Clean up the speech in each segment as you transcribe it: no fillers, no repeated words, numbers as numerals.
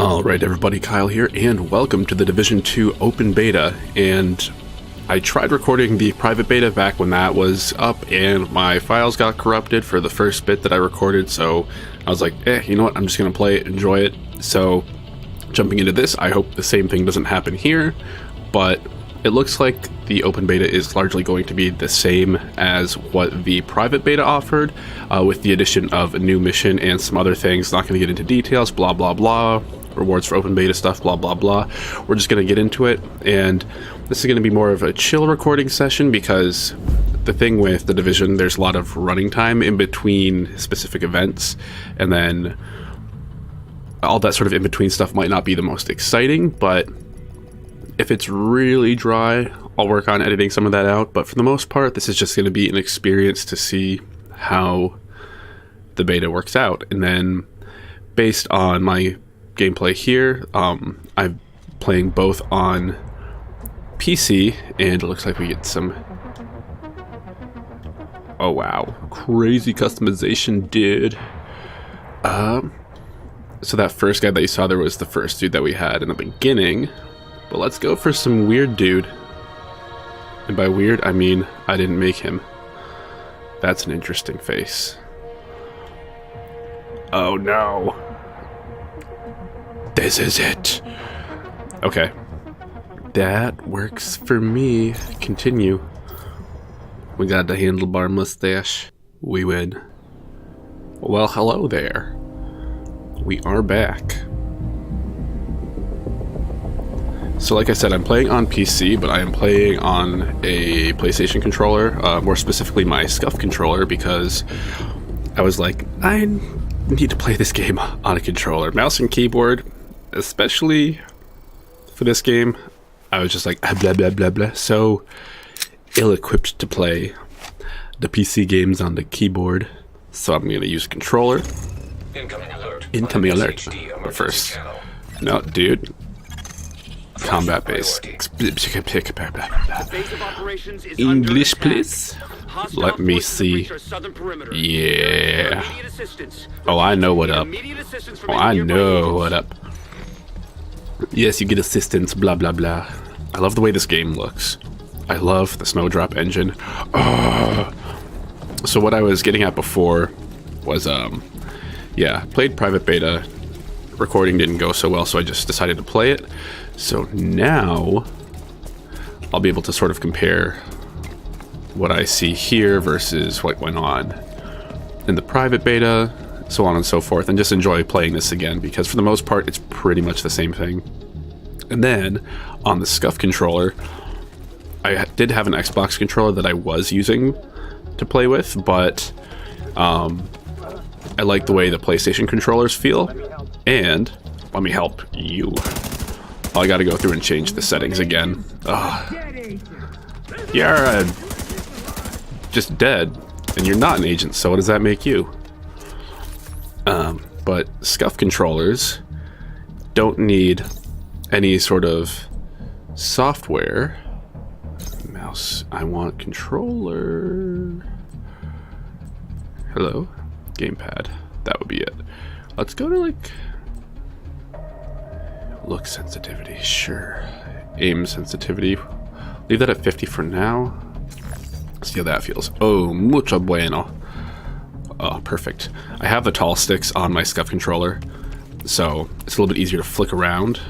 Alright everybody, Kyle here, and welcome to the Division 2 Open Beta. And I tried recording the private beta back when that was up, and my files got corrupted for the first bit that I recorded, so I was like, you know what, I'm just gonna play it, enjoy it. So, jumping into this, I hope the same thing doesn't happen here, but it looks like the open beta is largely going to be the same as what the private beta offered, with the addition of a new mission and some other things. Not going to get into details, blah blah blah, rewards for open beta stuff, blah blah blah. We're just going to get into it, and this is going to be more of a chill recording session because the thing with the Division, there's a lot of running time in between specific events, and then all that sort of in between stuff might not be the most exciting, but if it's really dry, I'll work on editing some of that out. But for the most part, this is just going to be an experience to see how the beta works out. And then based on my gameplay here, I'm playing both on PC, and it looks like we get some... Oh wow, crazy customization, dude. So that first guy that you saw there was the first dude that we had in the beginning. But let's go for some weird dude. And by weird, I mean I didn't make him. That's an interesting face. Oh no. This is it. Okay. That works for me. Continue. We got the handlebar mustache. We win. Well, hello there. We are back. So like I said, I'm playing on PC, but I am playing on a PlayStation controller, more specifically my SCUF controller, because I was like, I need to play this game on a controller. Mouse and keyboard, especially for this game, I was just like, blah blah blah blah, so ill-equipped to play the PC games on the keyboard, so I'm going to use a controller. Incoming alert. Incoming alert. But first, no, dude. Combat base. English, please. Let me see. Yeah. Oh, I know what up. Oh, I know what up. Yes, you get assistance, blah, blah, blah. I love the way this game looks. I love the Snowdrop engine. So what I was getting at before was, yeah, played private beta. Recording didn't go so well, so I just decided to play it. So now I'll be able to sort of compare what I see here versus what went on in the private beta, so on and so forth, and just enjoy playing this again, because for the most part it's pretty much the same thing. And then on the SCUF controller, I did have an Xbox controller that I was using to play with, but I like the way the PlayStation controllers feel, and let me help you. I gotta go through and change the settings again. You're just dead, and you're not an agent, so what does that make you? But SCUF controllers don't need any sort of software. Mouse, I want controller. Hello? Gamepad. That would be it. Let's go to, like, look sensitivity, sure. Aim sensitivity. Leave that at 50 for now. See how that feels. Oh, mucho bueno. Oh, perfect. I have the tall sticks on my SCUF controller, so it's a little bit easier to flick around.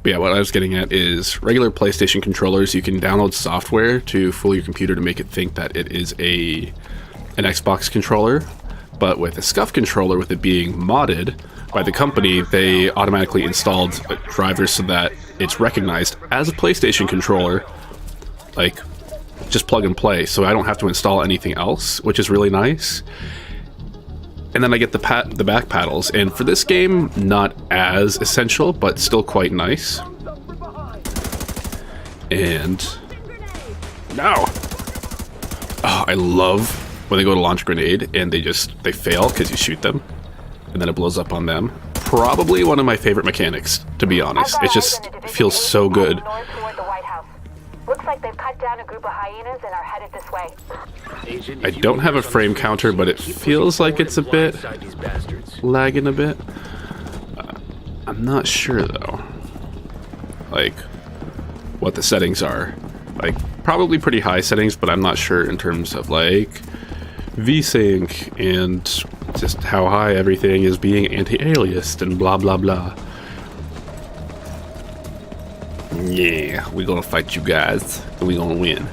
But yeah, what I was getting at is regular PlayStation controllers, you can download software to fool your computer to make it think that it is an Xbox controller. But with a SCUF controller, with it being modded by the company, they automatically installed drivers so that it's recognized as a PlayStation controller, like just plug and play, so I don't have to install anything else, which is really nice. And then I get the back paddles, and for this game, not as essential, but still quite nice. And no, oh, I love when they go to launch a grenade and they fail because you shoot them and then it blows up on them. Probably one of my favorite mechanics, to be honest. It just feels so good. Looks like they've cut down a group of hyenas and are headed this way. I don't have a frame counter, but it feels like it's a bit lagging a bit. I'm not sure though, like, what the settings are. Like, probably pretty high settings, but I'm not sure in terms of, like, VSync and just how high everything is being anti-aliased and blah blah blah. Yeah, we're gonna fight you guys, and we're gonna win.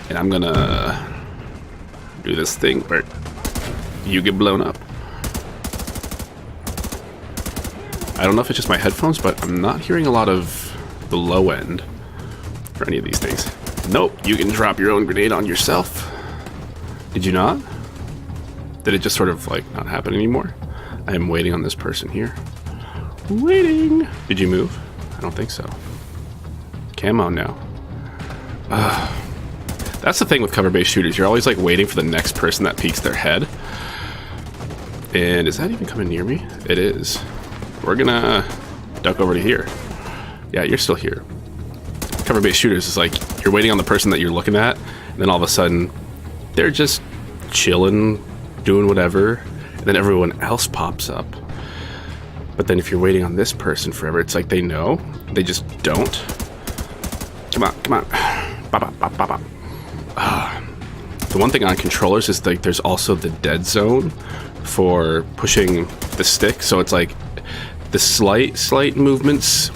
And I'm gonna do this thing where you get blown up. I don't know if it's just my headphones, but I'm not hearing a lot of the low end for any of these things. Nope, you can drop your own grenade on yourself. Did you not? Did it just sort of like not happen anymore? I am waiting on this person here. Waiting. Did you move? I don't think so. Camo now. That's the thing with cover-based shooters. You're always like waiting for the next person that peeks their head. And is that even coming near me? It is. We're gonna duck over to here. Yeah, you're still here. Cover-based shooters is like you're waiting on the person that you're looking at, and then all of a sudden they're just chilling, doing whatever, and then everyone else pops up. But then if you're waiting on this person forever, it's like they know, they just don't. Come on, come on. Bop, bop, bop, bop. The one thing on controllers is like there's also the dead zone for pushing the stick, so it's like the slight movements,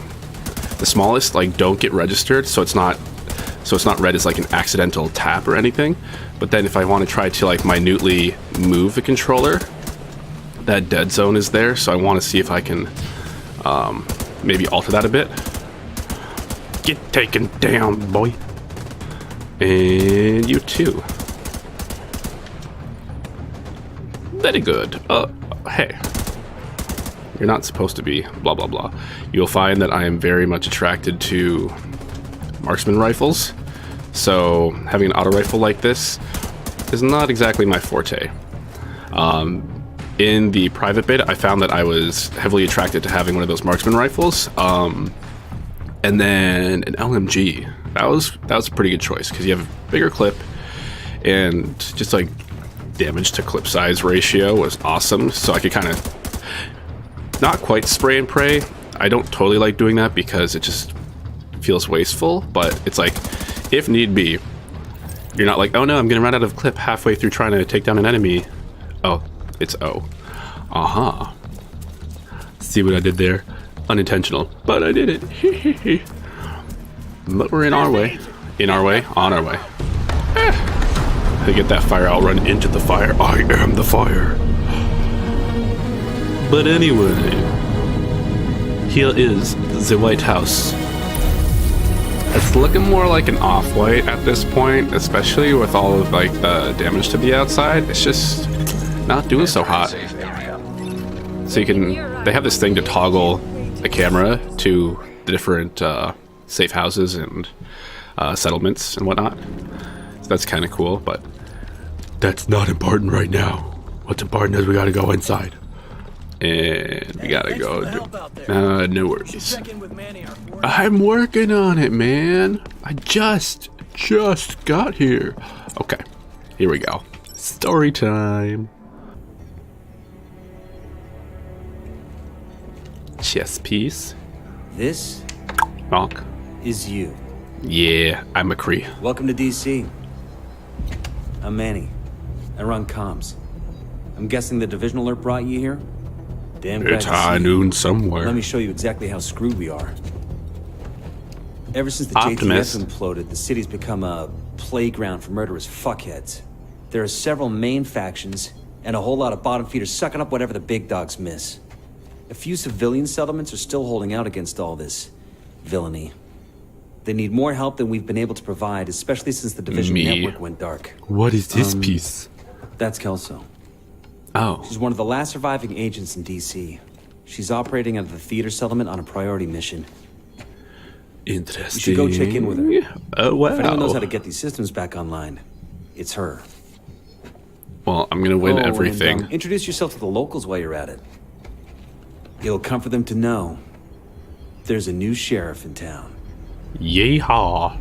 the smallest, like don't get registered, so it's not read as like an accidental tap or anything. But then if I want to try to like minutely move the controller, that dead zone is there, so I want to see if I can maybe alter that a bit. Get taken down, boy. And you too. Very good. Hey. You're not supposed to be blah blah blah. You'll find that I am very much attracted to marksman rifles, so having an auto rifle like this is not exactly my forte. In the private beta, I found that I was heavily attracted to having one of those marksman rifles, and then an LMG. That was a pretty good choice because you have a bigger clip, and just like damage to clip size ratio was awesome. So I could kind of not quite spray and pray. I don't totally like doing that because it just feels wasteful, but it's like, if need be, you're not like, oh no, I'm gonna run out of clip halfway through trying to take down an enemy. Oh, it's O. Uh-huh. See what I did there? Unintentional, but I did it. But we're in our way. In our way, on our way. To get that fire, I'll run into the fire. I am the fire. But anyway, here is the White House. It's looking more like an off-white at this point, especially with all of like the damage to the outside. It's just not doing so hot. So you can, they have this thing to toggle the camera to the different safe houses and settlements and whatnot. So that's kind of cool, but that's not important right now. What's important is we gotta go inside. And we gotta go. No worries. I'm working on it, man. I just got here. Okay, here we go. Story time. Chess piece. This Bonk. is you. Yeah, I'm McCree. Welcome to DC. I'm Manny. I run comms. I'm guessing the division alert brought you here? Damn glad It's to see high you. noon somewhere. Let me show you exactly how screwed we are. Ever since the Optimist. JTF imploded, the city's become a playground for murderous fuckheads. There are several main factions, and a whole lot of bottom feeders sucking up whatever the big dogs miss. A few civilian settlements are still holding out against all this villainy. They need more help than we've been able to provide, especially since the division network went dark. What is this piece? That's Kelso. Oh. She's one of the last surviving agents in DC. She's operating out of the theater settlement on a priority mission. Interesting. You should go check in with her. Oh, wow. If anyone knows how to get these systems back online, it's her. Well, I'm gonna win Oh, everything. and, introduce yourself to the locals while you're at it. It'll comfort them to know there's a new sheriff in town. Yeehaw.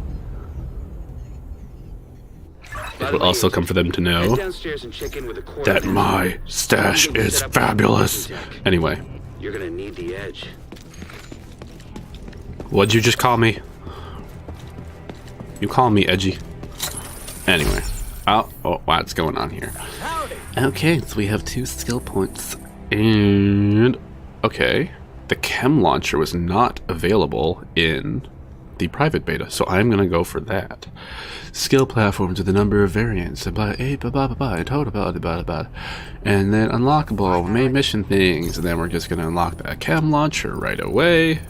It will also come for them to know that my stash is fabulous. Anyway, You're gonna need the edge. What'd you just call me? You call me edgy. Anyway. Oh, what's going on here? Okay, so we have 2 skill points. And... okay. The chem launcher was not available in the private beta, so I'm gonna go for that. Skill platforms with the number of variants, and then unlockable main mission things, and then we're just gonna unlock that chem launcher right away.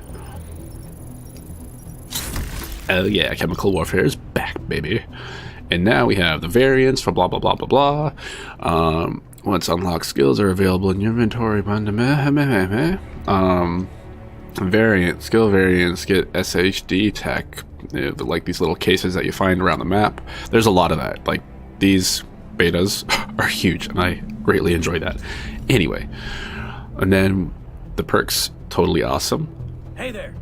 Oh yeah, chemical warfare is back, baby. And now we have the variants for blah blah blah blah blah. Once unlocked skills are available in your inventory, skill variants get SHD tech, like these little cases that you find around the map. There's a lot of that. Like, these betas are huge, and I greatly enjoy that. Anyway, and then the perks, totally awesome. Hey there.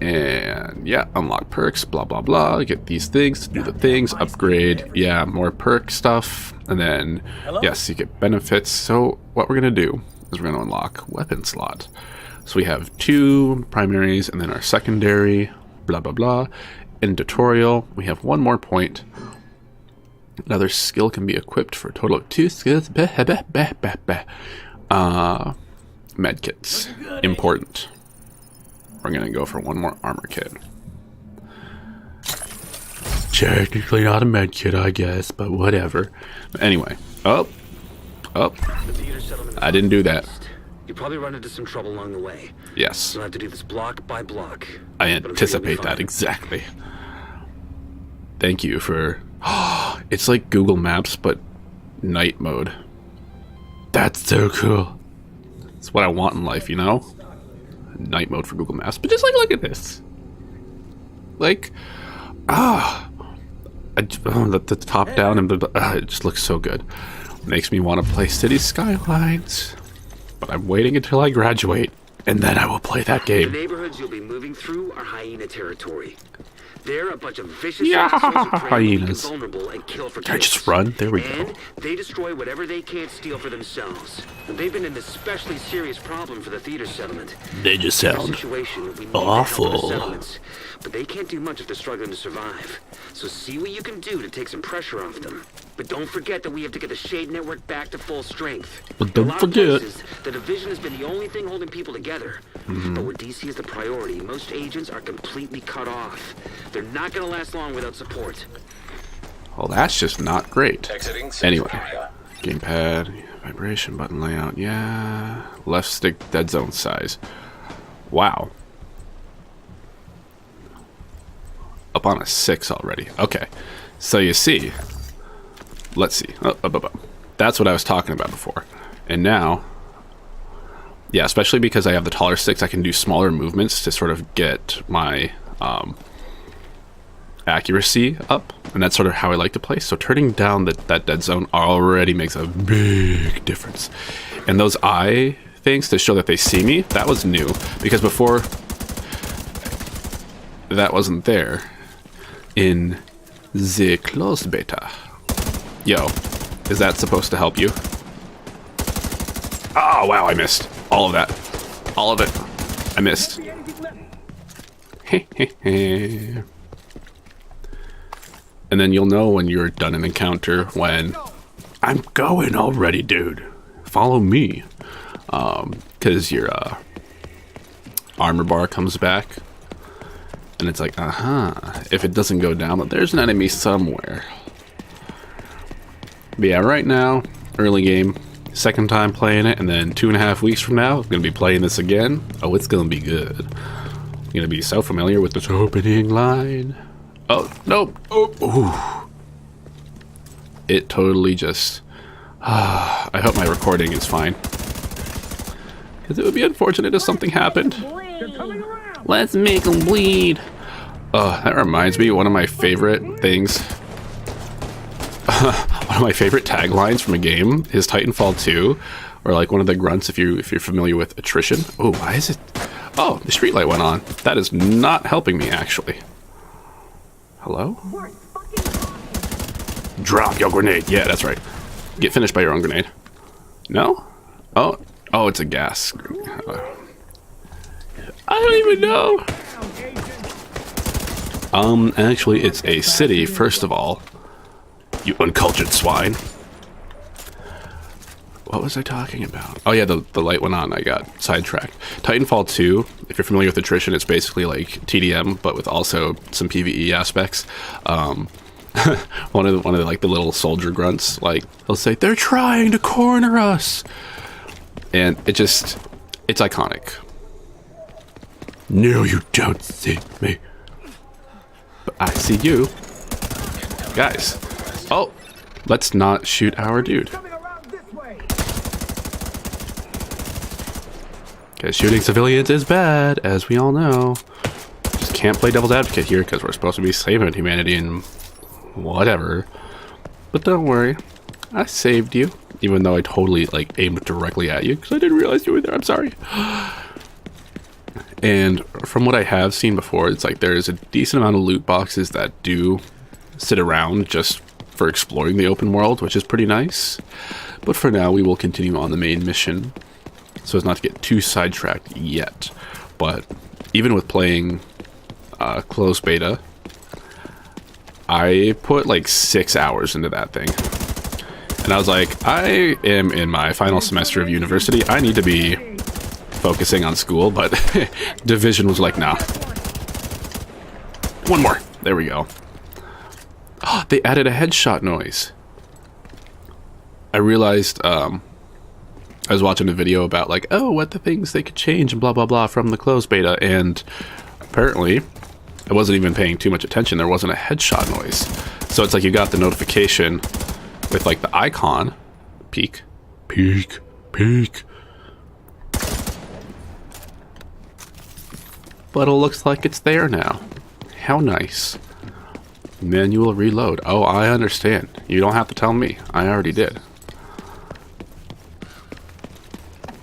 And yeah, unlock perks, blah blah blah, get these things to do the things, upgrade, yeah, more perk stuff, and then yes, you get benefits. So what we're gonna do is we're gonna unlock weapon slot. So we have 2 primaries and then our secondary, blah blah blah. In tutorial, we have 1 more point. Another skill can be equipped for a total of 2 skills. Medkits, important. We're gonna go for 1 more armor kit. Technically not a med kit, I guess, but whatever. Anyway, I didn't do that. You probably run into some trouble along the way. Yes. You'll have to do this block by block. I anticipate that exactly. Thank you for... it's like Google Maps, but night mode. That's so cool. It's what I want in life, you know? Night mode for Google Maps. But just like, look at this. Like, the top down and it just looks so good. Makes me want to play City Skylines. But I'm waiting until I graduate, and then I will play that game. The neighborhoods you'll be moving through are hyena territory. They're a bunch of vicious hyenas. Vulnerable and kill for Can I kills. just run? There we go. And they destroy whatever they can't steal for themselves. And they've been an especially serious problem for the theater settlement. They just sound awful. But they can't do much if they're struggling to survive. So see what you can do to take some pressure off them. But don't forget that we have to get the Shade Network back to full strength. But don't forget, the division has been the only thing holding people together. But where DC is the priority, most agents are completely cut off. They're not going to last long without support. Well, that's just not great. Anyway, gamepad, vibration button layout, yeah. Left stick dead zone size. Wow. Up on a 6 already. Okay. So you see, let's see. That's what I was talking about before. And now, yeah, especially because I have the taller sticks, I can do smaller movements to sort of get my accuracy up. And that's sort of how I like to play. So turning down that dead zone already makes a big difference. And those eye things to show that they see me, that was new. Because before, that wasn't there in the closed beta. Yo, is that supposed to help you? Oh, wow, I missed. All of that. All of it. I missed. And then you'll know when you're done an encounter when I'm going already, dude. Follow me. Because your armor bar comes back. And it's like, if it doesn't go down, but there's an enemy somewhere. But yeah, right now, early game, second time playing it, and then 2.5 weeks from now, I'm going to be playing this again. Oh, it's going to be good. I'm going to be so familiar with this opening line. Oh, nope. Oh, ooh. It totally just... I hope my recording is fine. Because it would be unfortunate if something happened. Let's make them bleed. That reminds me, one of my favorite things... one of my favorite taglines from a game is Titanfall 2, or like one of the grunts if you're familiar with attrition. Oh, why is it? Oh, the streetlight went on. That is not helping me, actually. Hello? Drop your grenade. Yeah, that's right. Get finished by your own grenade. No? Oh, it's a gas. I don't even know. Actually, it's a city, first of all. You uncultured swine. What was I talking about? Oh yeah, the light went on. I got sidetracked. Titanfall 2, if you're familiar with attrition, it's basically like TDM, but with also some PvE aspects. One of the like the little soldier grunts, like they'll say, "They're trying to corner us," and it's iconic. No, you don't see me, but I see you, guys. Oh, let's not shoot our dude. Because shooting civilians is bad, as we all know. Just can't play devil's advocate here because we're supposed to be saving humanity and whatever. But don't worry, I saved you, even though I totally like aimed directly at you because I didn't realize you were there. I'm sorry. And from what I have seen before, it's like there's a decent amount of loot boxes that do sit around just for exploring the open world, which is pretty nice. But for now, we will continue on the main mission so as not to get too sidetracked yet. But even with playing closed beta, I put like 6 hours into that thing. And I was like, I am in my final semester of university. I need to be focusing on school, but Division was like, nah. One more. There we go. Oh, they added a headshot noise. I realized, I was watching a video about like, oh, what the things they could change and blah, blah, blah from the closed beta. And apparently I wasn't even paying too much attention. There wasn't a headshot noise. So it's like you got the notification with like the icon, peek, peek, peek. But it looks like it's there now. How nice. Manual reload. Oh, I understand. You don't have to tell me. I already did.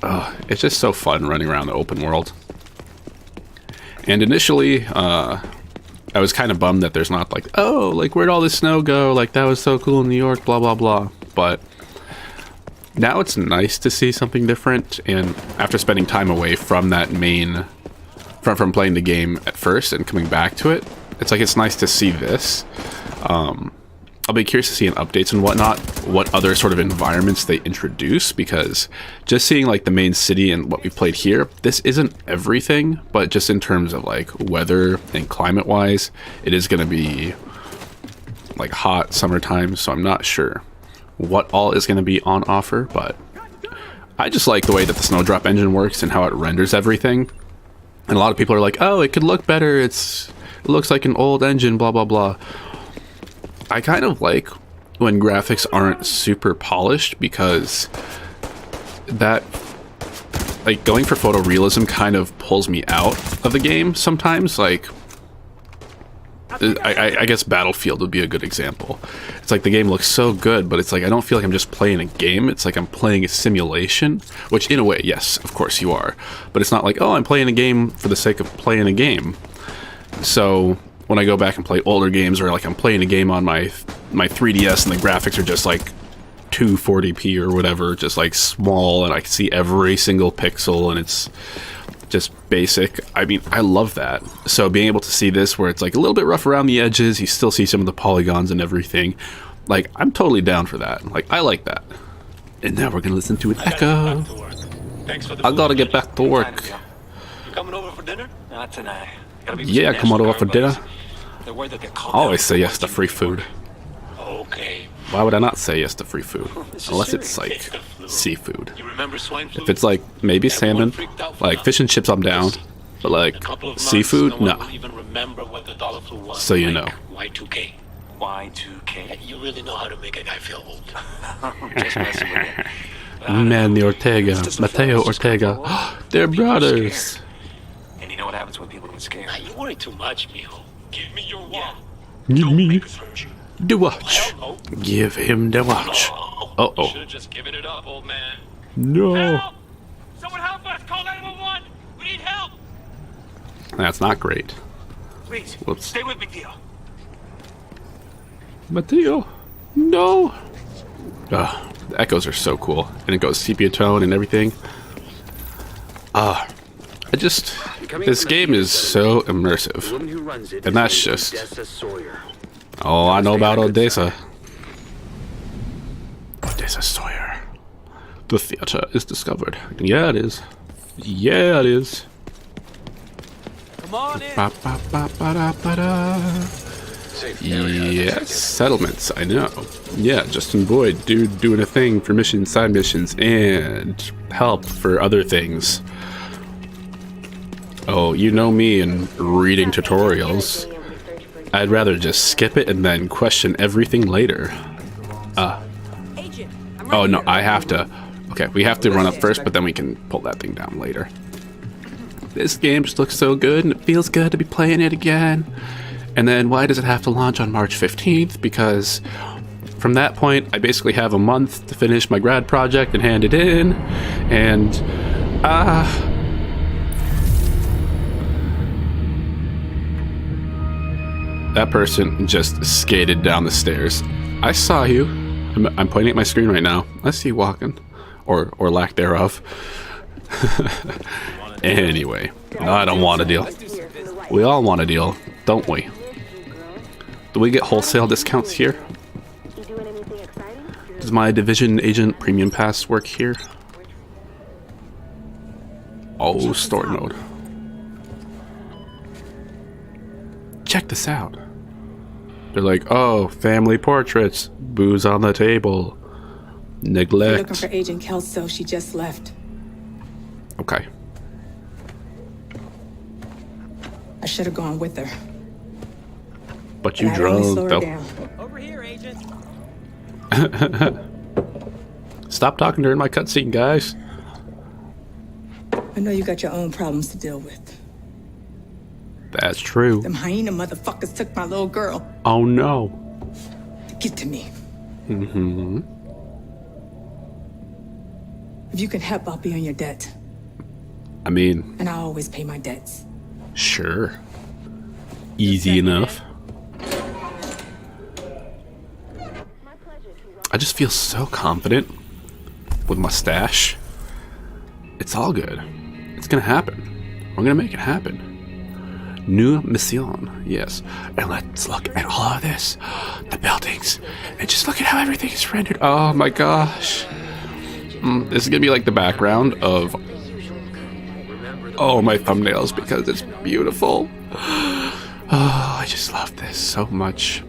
Oh, it's just so fun running around the open world. And initially, I was kind of bummed that there's not like, oh, like where'd all this snow go? Like that was so cool in New York, blah, blah, blah. But now it's nice to see something different. And after spending time away from that main, from playing the game at first and coming back to it, it's like it's nice to see this. I'll be curious to see in updates and whatnot what other sort of environments they introduce, because just seeing like the main city and what we played here, this isn't everything, but just in terms of like weather and climate wise, it is going to be like hot summertime, so I'm not sure what all is going to be on offer, but I just like the way that the Snowdrop engine works and how it renders everything. And a lot of people are like, oh, it could look better, it looks like an old engine, blah, blah, blah. I kind of like when graphics aren't super polished, because that, like, going for photorealism kind of pulls me out of the game sometimes. Like, I guess Battlefield would be a good example. It's like the game looks so good, but it's like I don't feel like I'm just playing a game. It's like I'm playing a simulation, which in a way, yes, of course you are. But it's not like, oh, I'm playing a game for the sake of playing a game. So when I go back and play older games, or like I'm playing a game on my 3DS and the graphics are just like 240p or whatever, just like small, and I can see every single pixel and it's just basic. I mean, I love that. So being able to see this where it's like a little bit rough around the edges, you still see some of the polygons and everything, like I'm totally down for that. Like I like that. And now we're gonna listen to an echo. I gotta get back to work. You coming over for dinner? Not tonight. Yeah, come on over for dinner. Always say yes to free food. Okay. Why would I not say yes to free food? Unless it's like seafood. You remember swine flu? If it's like maybe salmon, like fish and chips, I'm down. But like seafood, no. So you know. Y2K. Y2K. You really know how to make a guy feel old. Just messing with you. Manny Ortega, Mateo Ortega, they're brothers. And you know what happens when people get scared? Nah, you worry too much, mijo. Give me your watch. Give me the watch. Give him the watch. Uh-oh. Should've just given it up, old man. No. Help! Someone help us! Call 911! We need help! That's not great. Please, Whoops. stay with me, Theo. Mateo, no. The echoes are so cool, and it goes sepia tone and everything. This game is so immersive. The woman who runs it And is that's named just... Odessa Sawyer. Oh, I know about Odessa. Odessa Sawyer. The theater is discovered. Yeah, it is. Yeah, it is. Come on in. Ba-ba-ba-ba-da-ba-da. Yes, settlements, I know. Yeah, Justin Boyd, dude doing a thing for missions, side missions, and help for other things. Oh, you know me and reading tutorials. I'd rather just skip it and then question everything later. Oh no, I have to. Okay, we have to run up first, but then we can pull that thing down later. This game just looks so good, and it feels good to be playing it again. And then why does it have to launch on March 15th? Because from that point, I basically have a month to finish my grad project and hand it in. And, that person just skated down the stairs. I saw you. I'm pointing at my screen right now. I see you walking. Or lack thereof. Anyway, I don't want a deal. We all want a deal, don't we? Do we get wholesale discounts here? Does my Division Agent Premium Pass work here? Oh, store mode. Check this out. They're like, oh, family portraits, booze on the table, neglect. Looking for Agent Kelso, she just left. Okay. I should have gone with her. But you I'd only drunk, slow her though. down. Over here, Agent. Stop talking during my cutscene, guys. I know you got your own problems to deal with. That's true. Them hyena motherfuckers took my little girl. Oh no. Get to me. Mm-hmm. If you can help, I'll be on your debt. I mean, And I always pay my debts. sure. Easy enough. I just feel so confident with my stash. It's all good. It's gonna happen. We're gonna make it happen. New mission, yes. And let's look at all of this. The buildings. And just look at how everything is rendered. Oh my gosh. This is gonna be like the background of my thumbnails because it's beautiful. Oh, I just love this so much.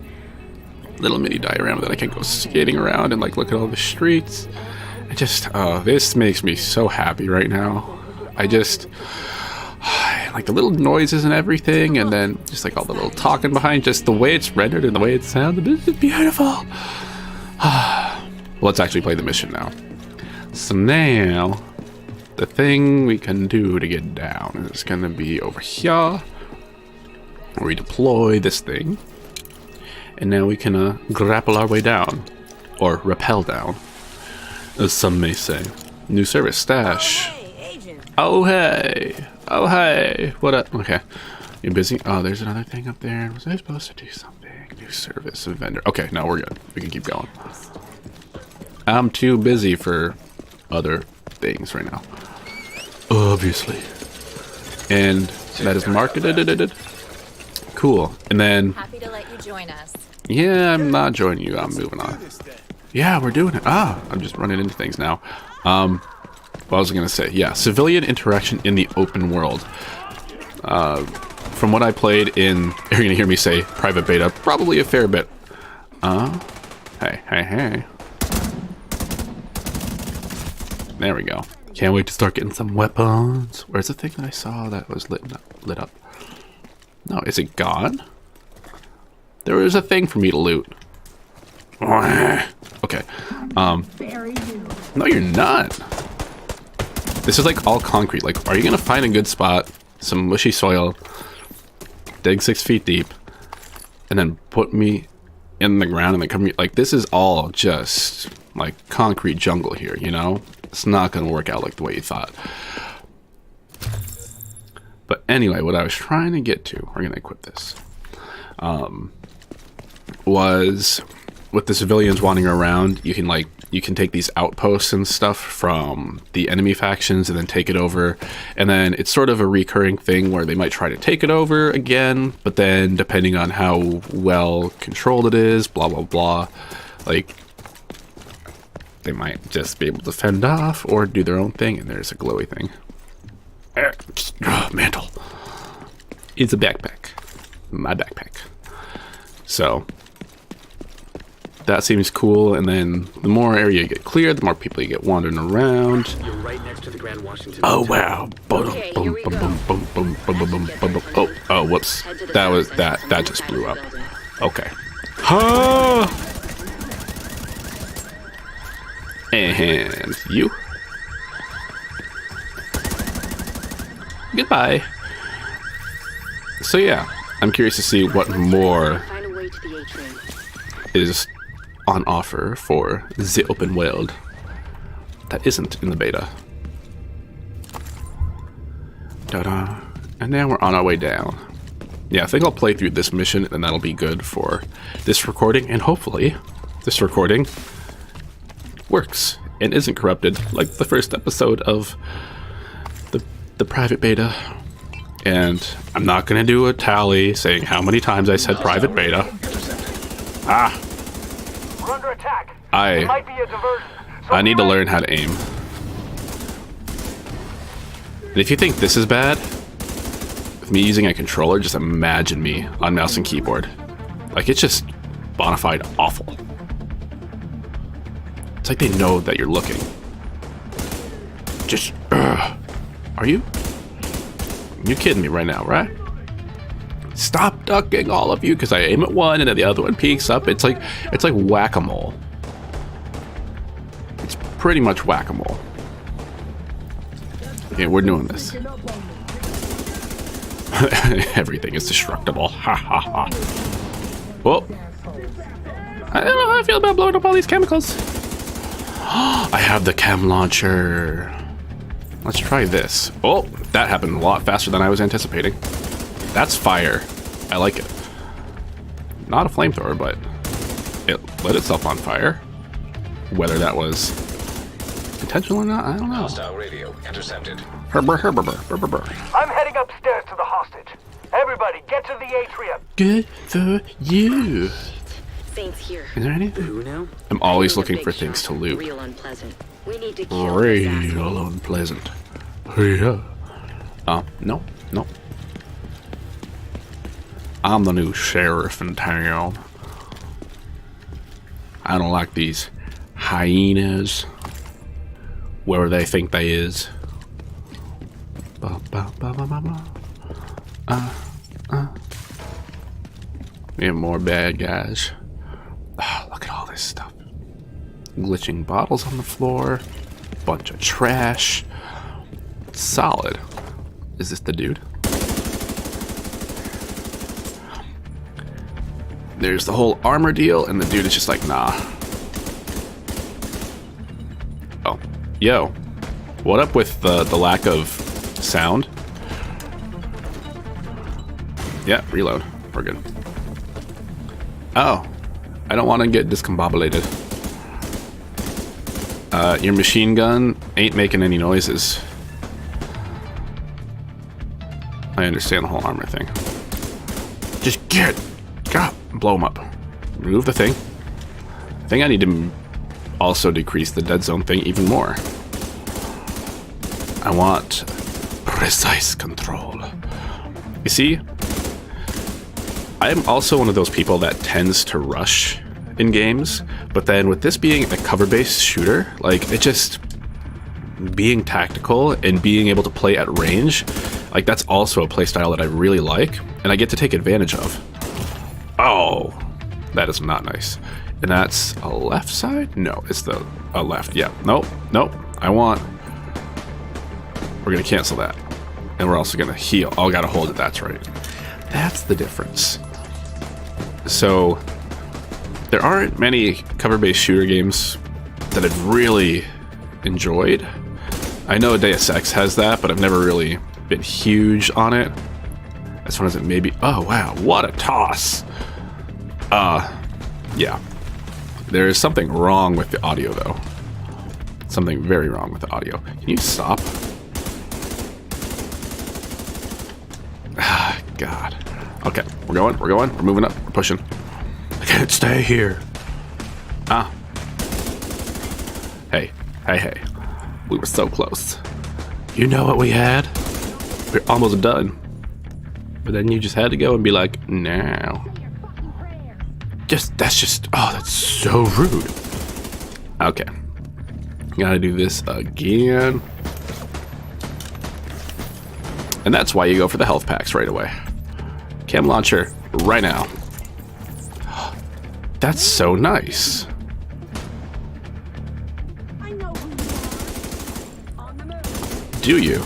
Little mini diorama that I can go skating around and like look at all the streets. It just, this makes me so happy right now. I just, like the little noises and everything, and then just like all the little talking behind, just the way it's rendered and the way it sounds, it's beautiful. Let's actually play the mission now. So now, the thing we can do to get down is gonna be over here. We deploy this thing. And now we can grapple our way down. Or rappel down, as some may say. New service, Stash. Oh hey! Oh hey! What up? Okay. You busy? Oh, there's another thing up there. Was I supposed to do something? New service, a vendor. Okay, no, we're good. We can keep going. I'm too busy for other things right now. Obviously. And that is marketed. Cool. And then... Happy to let you join us. Yeah, I'm not joining you. I'm moving on. Yeah, we're doing it. I'm just running into things now. What was I going to say? Yeah, civilian interaction in the open world. From what I played in, you're going to hear me say private beta, probably a fair bit. Hey. There we go. Can't wait to start getting some weapons. Where's the thing that I saw that was lit up? No, is it gone? There was a thing for me to loot. Okay. No, you're not. This is like all concrete. Like, are you gonna find a good spot, some mushy soil, dig 6 feet deep, and then put me in the ground and then cover me? Like, this is all just like concrete jungle here, you know? It's not gonna work out like the way you thought. But anyway, what I was trying to get to, we're gonna equip this, was with the civilians wandering around, you can take these outposts and stuff from the enemy factions and then take it over. And then it's sort of a recurring thing where they might try to take it over again, but then depending on how well controlled it is, blah, blah, blah, like they might just be able to fend off or do their own thing. And there's a glowy thing. Mantle. It's a backpack. My backpack. So that seems cool, and then the more area you get cleared, the more people you get wandering around. You're right next to the Grand Washington. Oh wow! Okay, here we go. Oh, whoops! That just blew up. Okay. Ha! And you. Goodbye. So yeah, I'm curious to see what more Find a way to the atrium. is on offer for the open world that isn't in the beta. Ta-da. And now we're on our way down. Yeah, I think I'll play through this mission and that'll be good for this recording, and hopefully this recording works and isn't corrupted like the first episode of the private beta. And I'm not gonna do a tally saying how many times I said private beta. Ah, We're under attack. I Might be a diversion. So need to learn how to aim. And if you think this is bad, with me using a controller, just imagine me on mouse and keyboard. Like, it's just bona fide awful. It's like they know that you're looking. Just, are you? You're kidding me right now, right? Stop ducking, all of you, because I aim at one and then the other one peeks up. It's like whack-a-mole. It's pretty much whack-a-mole. Okay, we're doing this. Everything is destructible. Ha ha ha. Whoa. I don't know how I feel about blowing up all these chemicals. I have the chem launcher. Let's try this. Oh, that happened a lot faster than I was anticipating. That's fire. I like it. Not a flamethrower, but it lit itself on fire. Whether that was intentional or not, I don't know. Hostile radio intercepted. Herber. I'm heading upstairs to the hostage. Everybody, get to the atrium. Good for you. Saints here. Is there anything? Who now? I'm always Finding a looking big for things shot. to loot. Real unpleasant. We need to kill this asshole. Real unpleasant. Yeah. No. I'm the new sheriff in town. I don't like these hyenas. Where they think they is. We have more bad guys. Oh, look at all this stuff. Glitching bottles on the floor. Bunch of trash. Solid. Is this the dude? There's the whole armor deal, and the dude is just like, nah. Oh. Yo. What up with the lack of sound? Yeah, reload. We're good. Oh. I don't want to get discombobulated. Your machine gun ain't making any noises. I understand the whole armor thing. Just blow him up. Remove the thing. I think I need to also decrease the dead zone thing even more. I want precise control. You see, I'm also one of those people that tends to rush in games, but then with this being a cover-based shooter, like, it just being tactical and being able to play at range, like, that's also a playstyle that I really like and I get to take advantage of. Oh, that is not nice. And that's a left side? No, it's a left. Yeah, nope. We're gonna cancel that, and we're also gonna heal. Oh, gotta hold it. That's right. That's the difference. So there aren't many cover-based shooter games that I've really enjoyed. I know Deus Ex has that, but I've never really been huge on it. As far as it may be. Oh wow, what a toss! Yeah. There is something wrong with the audio, though. Something very wrong with the audio. Can you stop? Ah, God. Okay, we're going, we're moving up, we're pushing. I can't stay here. Ah. Hey. We were so close. You know what we had? We're almost done. But then you just had to go and be like, no. That's so rude. Okay. Gotta do this again. And that's why you go for the health packs right away. Chem launcher right now. That's so nice. Do you?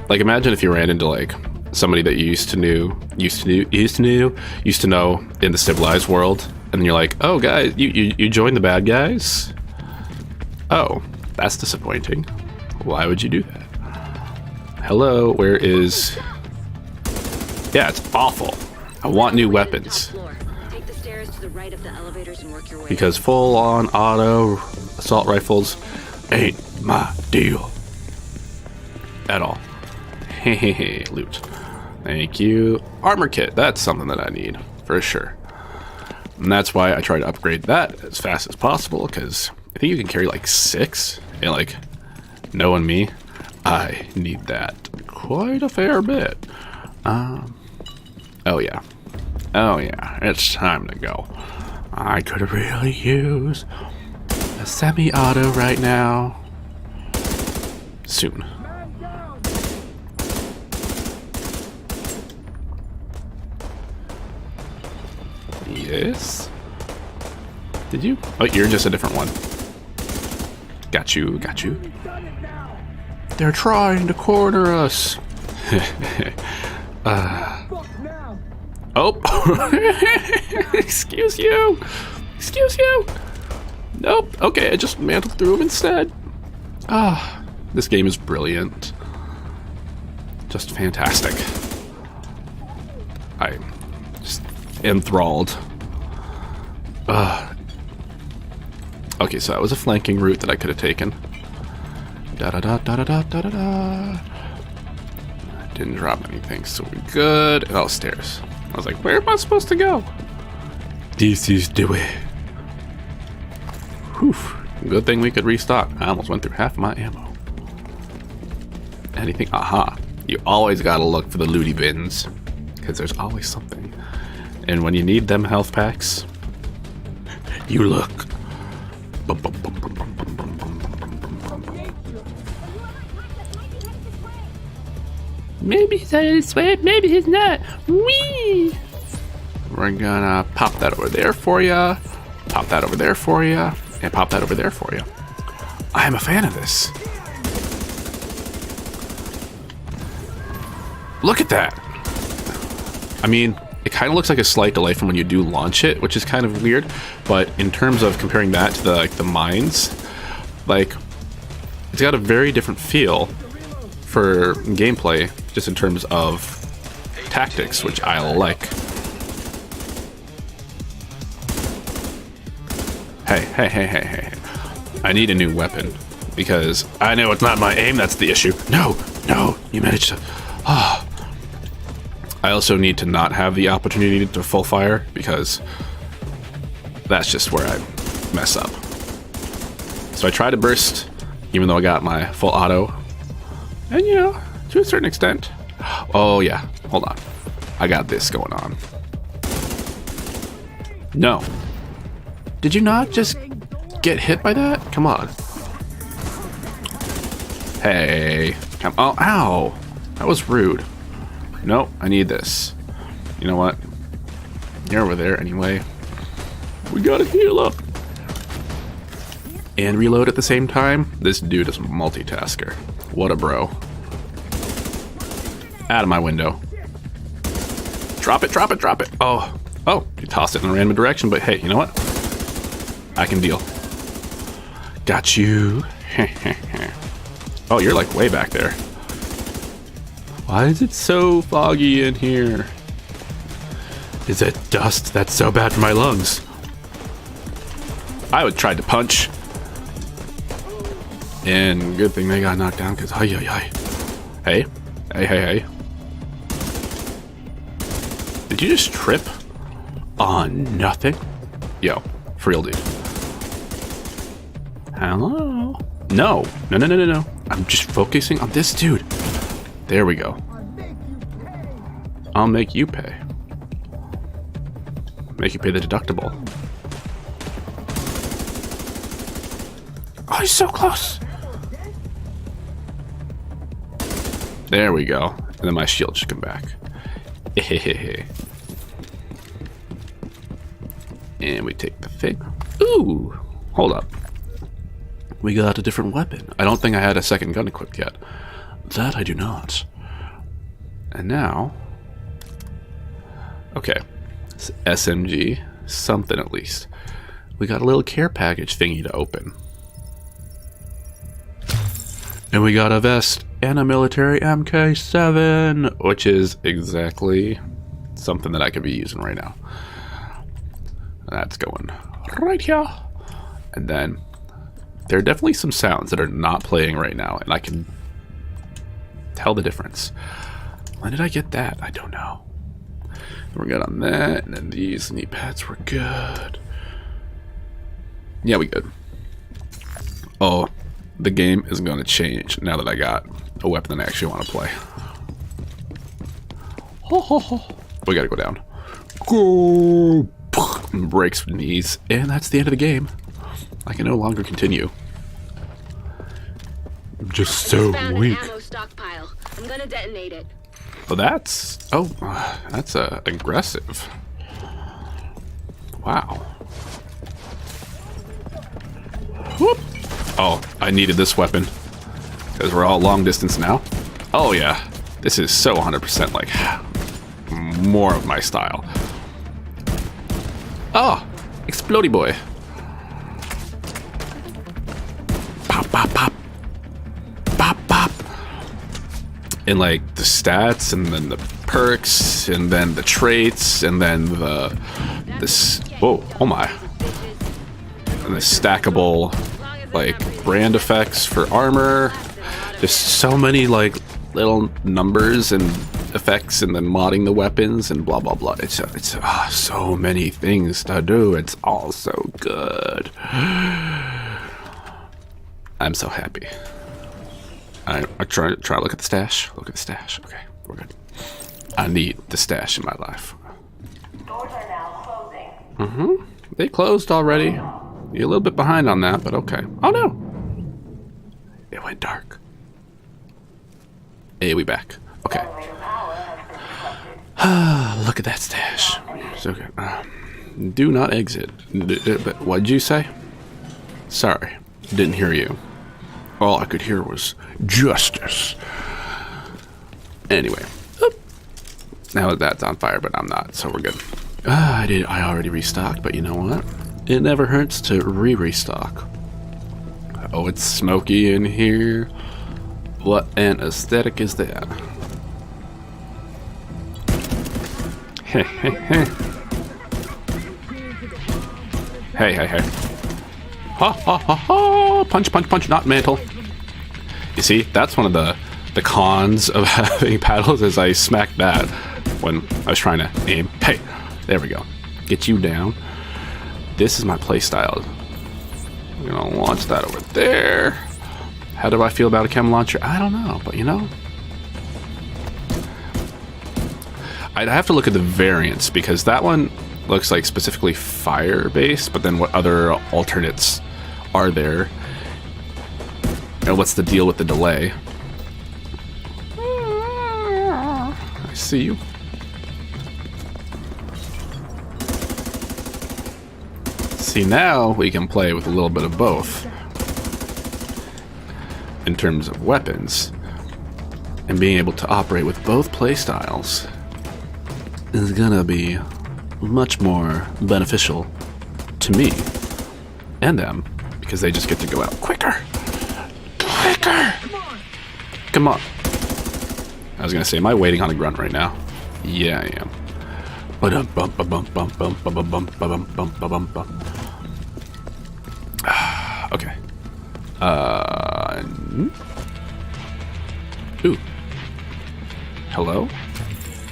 Like, imagine if you ran into like somebody that you used to know in the civilized world, and then you're like, oh guys, you joined the bad guys? Oh, that's disappointing. Why would you do that? Hello, where is... Yeah, it's awful. I want new weapons. Take the stairs to the right of the elevators and work your way. Because full-on auto assault rifles ain't my deal. At all. Hehehe, loot. Thank you. Armor kit, that's something that I need, for sure. And that's why I try to upgrade that as fast as possible, because I think you can carry like 6, and like, knowing me, I need that quite a fair bit. Oh yeah, it's time to go. I could really use a semi-auto right now. Soon. Yes. Did you? Oh, you're just a different one. Got you. They're trying to corner us. Oh. Excuse you. Nope. Okay, I just mantled through him instead. This game is brilliant. Just fantastic. I'm just enthralled. Okay, so that was a flanking route that I could have taken. Didn't drop anything, so we're good. Oh, stairs. I was like, where am I supposed to go? This is the way. Whew. Good thing we could restock. I almost went through half my ammo. Anything? Aha. You always gotta look for the looty bins, because there's always something. And when you need them health packs, you look. Maybe he's this way, maybe he's not. Whee! We're gonna pop that over there for you, pop that over there for you, and pop that over there for you. I am a fan of this. Look at that. I mean, it kind of looks like a slight delay from when you do launch it, which is kind of weird. But in terms of comparing that to the mines, like, it's got a very different feel for gameplay, just in terms of tactics, which I like. Hey. I need a new weapon, because I know it's not my aim that's the issue. No, you managed to... I also need to not have the opportunity to full fire, because that's just where I mess up. So I try to burst, even though I got my full auto. And you know, to a certain extent. Oh yeah, hold on. I got this going on. No. Did you not just get hit by that? Come on. Hey. Come on. Oh, ow. That was rude. Nope, I need this. You know what? You're over there anyway. We gotta heal up. And reload at the same time? This dude is a multitasker. What a bro. Out of my window. Drop it. Oh, you tossed it in a random direction, but hey, you know what? I can deal. Got you. Oh, you're like way back there. Why is it so foggy in here? Is it dust? That's so bad for my lungs. I would try to punch. And good thing they got knocked down because hey. Did you just trip on nothing? Yo, for real, dude. Hello? No. I'm just focusing on this dude. There we go. I'll make you pay. Make you pay the deductible. Oh, he's so close. There we go. And then my shield should come back. And we take the thing. Ooh, hold up. We got a different weapon. I don't think I had a second gun equipped yet. That I do not. And now... Okay. It's SMG. Something at least. We got a little care package thingy to open. And we got a vest and a military MK7, which is exactly something that I could be using right now. That's going right here. And then there are definitely some sounds that are not playing right now, and I can tell the difference. When did I get that? I don't know. We're good on that, and then these knee pads were good. Yeah, we good. Oh, the game is going to change now that I got a weapon that I actually want to play. We gotta go down. Go! Breaks knees, and that's the end of the game. I can no longer continue. I'm just so weak. An ammo stockpile. I'm gonna detonate it. Well, that's aggressive. Wow. Whoop. Oh, I needed this weapon because we're all long distance now. Oh yeah, this is so 100% like more of my style. Oh, explodey boy. Pop, pop, pop. Pop, pop. And like the stats, and then the perks, and then the traits, and then this. Whoa, oh my. And the stackable like brand effects for armor. There's so many like little numbers and effects, and then modding the weapons and blah blah blah. It's so many things to do. It's all so good. I'm so happy. I try to look at the stash. Look at the stash. Okay, we're good. I need the stash in my life. Doors are now closing. They closed already. You're a little bit behind on that, but okay. Oh no! It went dark. Hey, we back. Okay. Look at that stash. So good. Do not exit. But what'd you say? Sorry, didn't hear you. All I could hear was justice. Anyway. Now that's on fire, but I'm not, so we're good. I already restocked, but you know what? It never hurts to restock. Oh, it's smoky in here. What an aesthetic is that? Hey. Ha ha ha ha! Punch, not mantle. You see, that's one of the cons of having paddles, is I smacked that when I was trying to aim. Hey, there we go. Get you down. This is my playstyle. I'm gonna launch that over there. How do I feel about a chem launcher? I don't know, but you know, I'd have to look at the variants, because that one looks like specifically fire-based, but then what other alternates are there? And what's the deal with the delay? I see you. See, now we can play with a little bit of both in terms of weapons, and being able to operate with both playstyles is gonna be much more beneficial to me and them, because they just get to go out quicker. Come on. I was gonna say, am I waiting on a grunt right now? Yeah, I am. Okay. Ooh. Hello?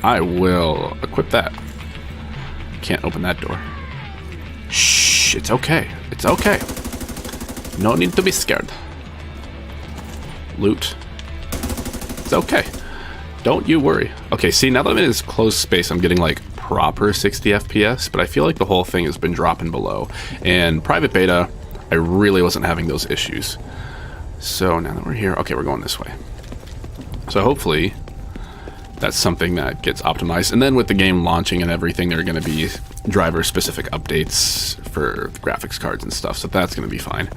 I will equip that. Can't open that door. Shh, it's okay. It's okay. No need to be scared. Loot. It's okay. Don't you worry. Okay, see, now that I'm in this closed space, I'm getting like proper 60 FPS, but I feel like the whole thing has been dropping below. And private beta, I really wasn't having those issues. So now that we're here, okay, we're going this way. So hopefully that's something that gets optimized. And then with the game launching and everything, there are going to be driver-specific updates for graphics cards and stuff, so that's going to be fine.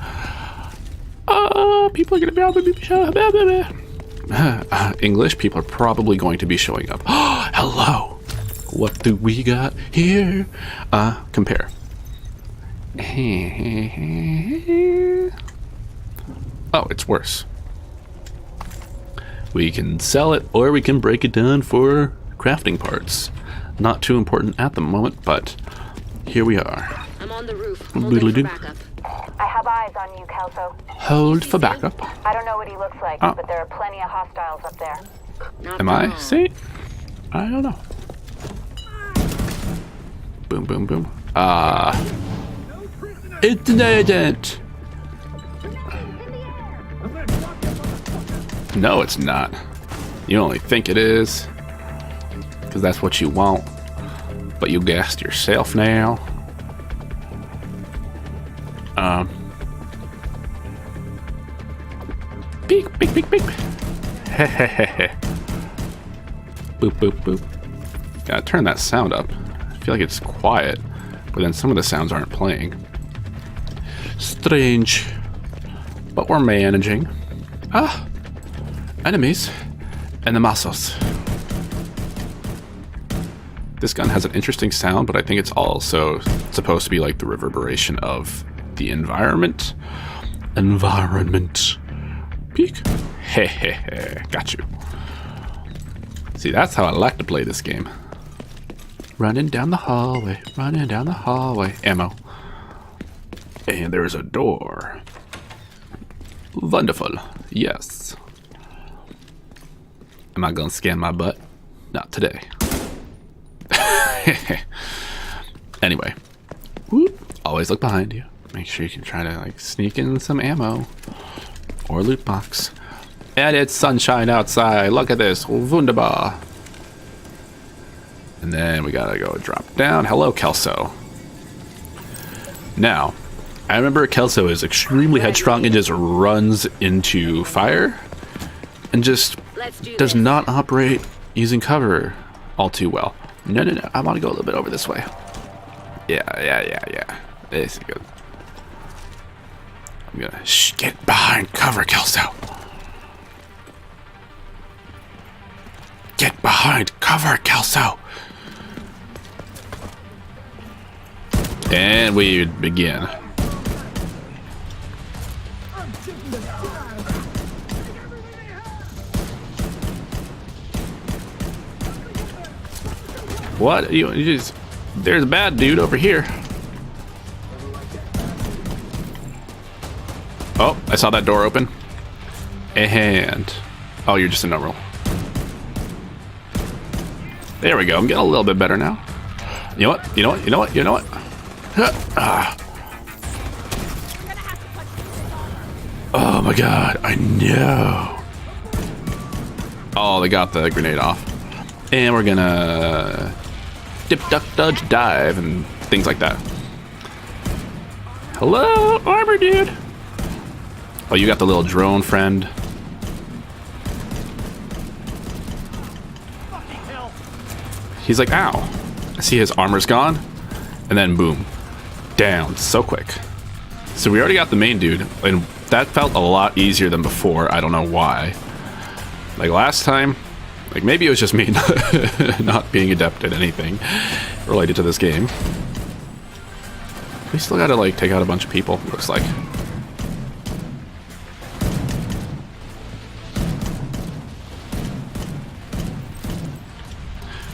People are going to be showing up. English people are probably going to be showing up. Hello. What do we got here? Compare. Oh, it's worse. We can sell it, or we can break it down for crafting parts. Not too important at the moment, but here we are. I'm on the roof. Holding for backup. I have eyes on you, Kelso. Hold for backup. I don't know what he looks like, but there are plenty of hostiles up there. Am I? See? I don't know. Boom, boom, boom. It's an agent! No, it's not. You only think it is. Because that's what you want. But you guessed yourself now. Peek, peek, peek, peek. Hehehe. Boop, boop, boop. Gotta turn that sound up. I feel like it's quiet, but then some of the sounds aren't playing. Strange. But we're managing. Enemies. And the Masos. This gun has an interesting sound, but I think it's also supposed to be like the reverberation of the environment. Environment. Peek. Hehehe. Got you. See, that's how I like to play this game. Running down the hallway. Running down the hallway. Ammo. And there's a door. Wonderful. Yes. Am I gonna scan my butt? Not today. Anyway. Whoop. Always look behind you. Make sure you can try to like sneak in some ammo. Or loot box. And it's sunshine outside. Look at this. Wunderbar. And then we gotta go drop down. Hello, Kelso. Now, I remember Kelso is extremely headstrong and just runs into fire. And just does not operate using cover all too well. No, no, no. I want to go a little bit over this way. Yeah. This is good. I'm gonna get behind cover, Kelso. Get behind cover, Kelso. And we begin. What? You just... There's a bad dude over here. Oh, I saw that door open. And... Oh, you're just a normal. There we go. I'm getting a little bit better now. You know what? Oh my god, I know. Oh, they got the grenade off. And we're gonna dip, duck, dodge, dive, and things like that. Hello, armor dude. Oh, you got the little drone friend. He's like, ow. I see his armor's gone. And then boom. Down so quick. So we already got the main dude. And that felt a lot easier than before. I don't know why. Like last time, like maybe it was just me not being adept at anything related to this game. We still gotta like take out a bunch of people, looks like.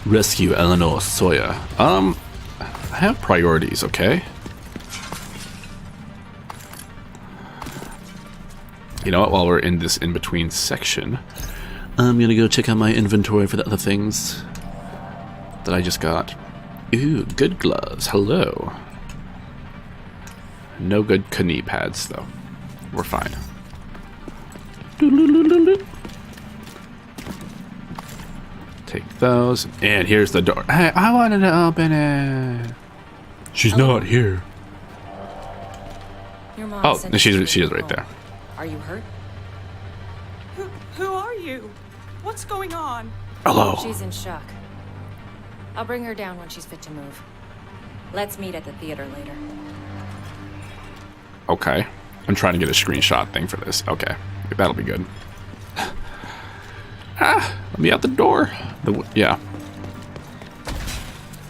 Rescue Eleanor Sawyer. I have priorities, okay? You know what? While we're in this in-between section, I'm gonna go check out my inventory for the other things that I just got. Ooh, good gloves. Hello. No good knee pads, though. We're fine. Take those. And here's the door. Hey, I wanted to open it. She's not here. Your mom Oh, sent she you is to right the there. home. Are you hurt? Who are you? What's going on? Hello. She's in shock. I'll bring her down when she's fit to move. Let's meet at the theater later. Okay. I'm trying to get a screenshot thing for this. Okay. That'll be good. Let me out the door. Yeah.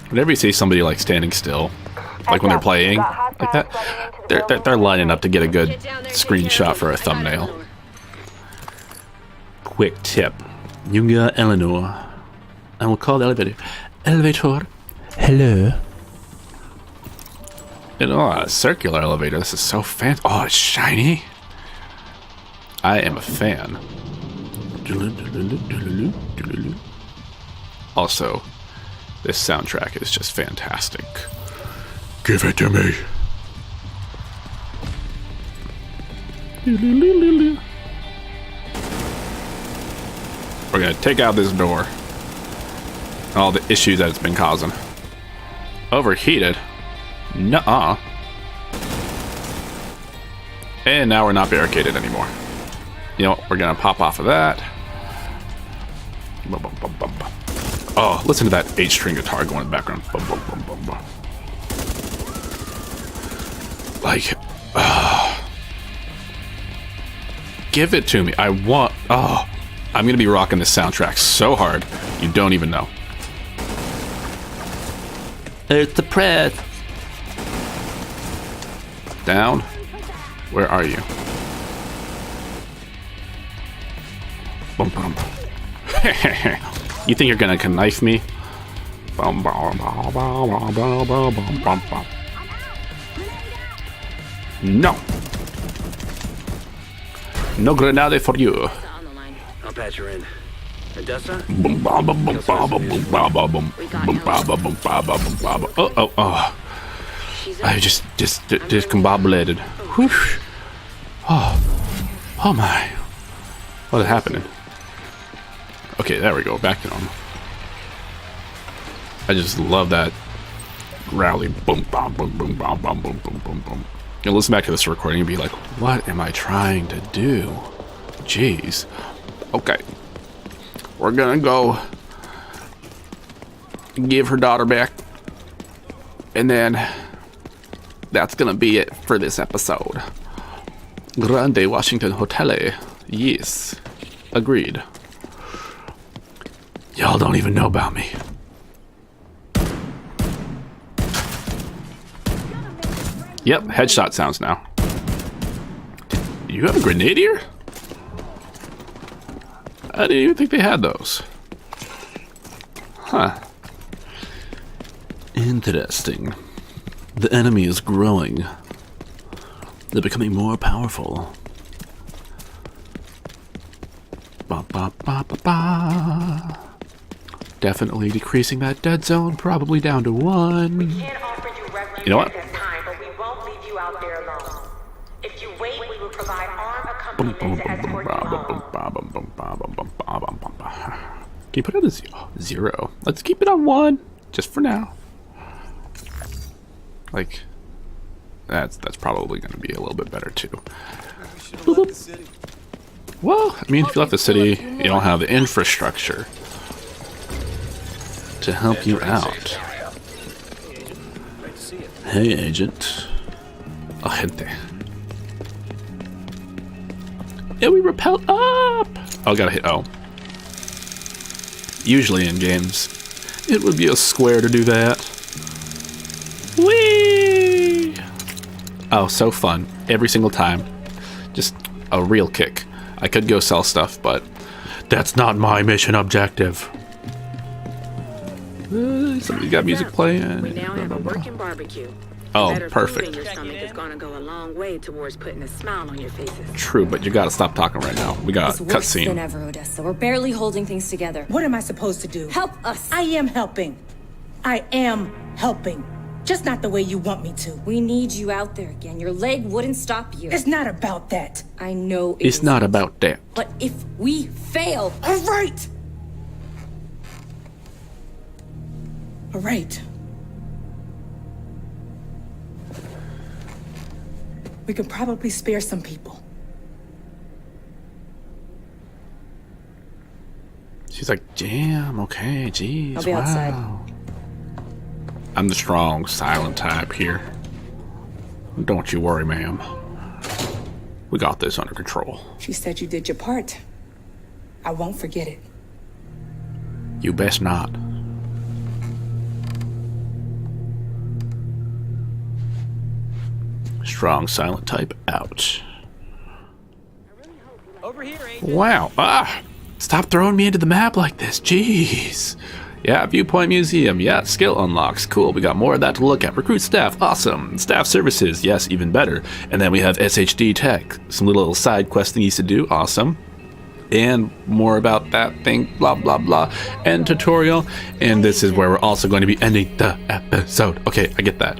Whenever you see somebody like standing still, like when they're playing, like that, they're lining up to get a good screenshot for a thumbnail. Quick tip. You got Eleanor. And we'll call the elevator. Elevator. Hello. And oh, a circular elevator. This is so fancy. Oh, it's shiny. I am a fan. Also, this soundtrack is just fantastic. Give it to me. We're gonna take out this door. All the issues that it's been causing. Overheated? Nuh-uh. And now we're not barricaded anymore. You know what? We're gonna pop off of that. Oh, listen to that 8-string guitar going in the background. Like, give it to me. I want. Oh, I'm gonna be rocking this soundtrack so hard you don't even know. It's the press. Down. Where are you? You think you're gonna knife me? No. No grenade for you. I'll patch her in. Odessa? Oh. I just discombobulated. Whoosh. Oh my. What is happening? Okay, there we go. Back to normal. I just love that rally. Boom, boom, boom, boom, boom, boom, boom, boom, boom, boom. You'll listen back to this recording and be like, what am I trying to do? Jeez. Okay. We're gonna go give her daughter back. And then that's gonna be it for this episode. Grande Washington Hotel. Yes. Agreed. Y'all don't even know about me. Yep, headshot sounds now. You have a grenadier? I didn't even think they had those. Huh. Interesting. The enemy is growing. They're becoming more powerful. Ba ba ba ba ba. Definitely decreasing that dead zone, probably down to 1. You know what? If you wait, we will provide armed accompaniment to escort you home. Can you put it at a 0? Let's keep it on 1, just for now. Like, that's probably going to be a little bit better too. Well, I mean, if you left the city, you don't have the infrastructure to help you out. Hey, agent. Agente. Yeah, we rappel up! Oh, gotta hit O. Usually in games, it would be a square to do that. Whee! Oh, so fun. Every single time. Just a real kick. I could go sell stuff, but that's not my mission objective. Somebody got music playing. We now have a working barbecue. Oh, Better food perfect. in your stomach is gonna go a long way towards putting a smile on your faces. True, but you gotta stop talking right now. We got It's a worse than cutscene. ever, Odessa. We're barely holding things together. What am I supposed to do? Help us! I am helping. I am helping. Just not the way you want me to. We need you out there again. Your leg wouldn't stop you. It's not about that. I know It's not about that. But if we fail... All right. All right. We could probably spare some people. She's like, damn, okay, jeez, I'll be wow. outside. I'm the strong, silent type here. Don't you worry, ma'am. We got this under control. She said you did your part. I won't forget it. You best not. Strong, silent type out. Over here, Agent. Wow. Ah! Stop throwing me into the map like this. Jeez. Yeah, Viewpoint Museum. Yeah, skill unlocks. Cool. We got more of that to look at. Recruit staff. Awesome. Staff services. Yes, even better. And then we have SHD tech. Some little side quest thingies to do. Awesome. And more about that thing. Blah, blah, blah. End tutorial. And this is where we're also going to be ending the episode. Okay, I get that.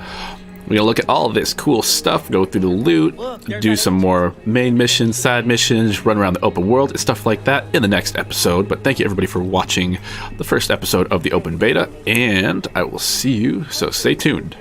We're going to look at all of this cool stuff, go through the loot, do some more main missions, side missions, run around the open world, and stuff like that in the next episode. But thank you everybody for watching the first episode of the open beta, and I will see you, so stay tuned.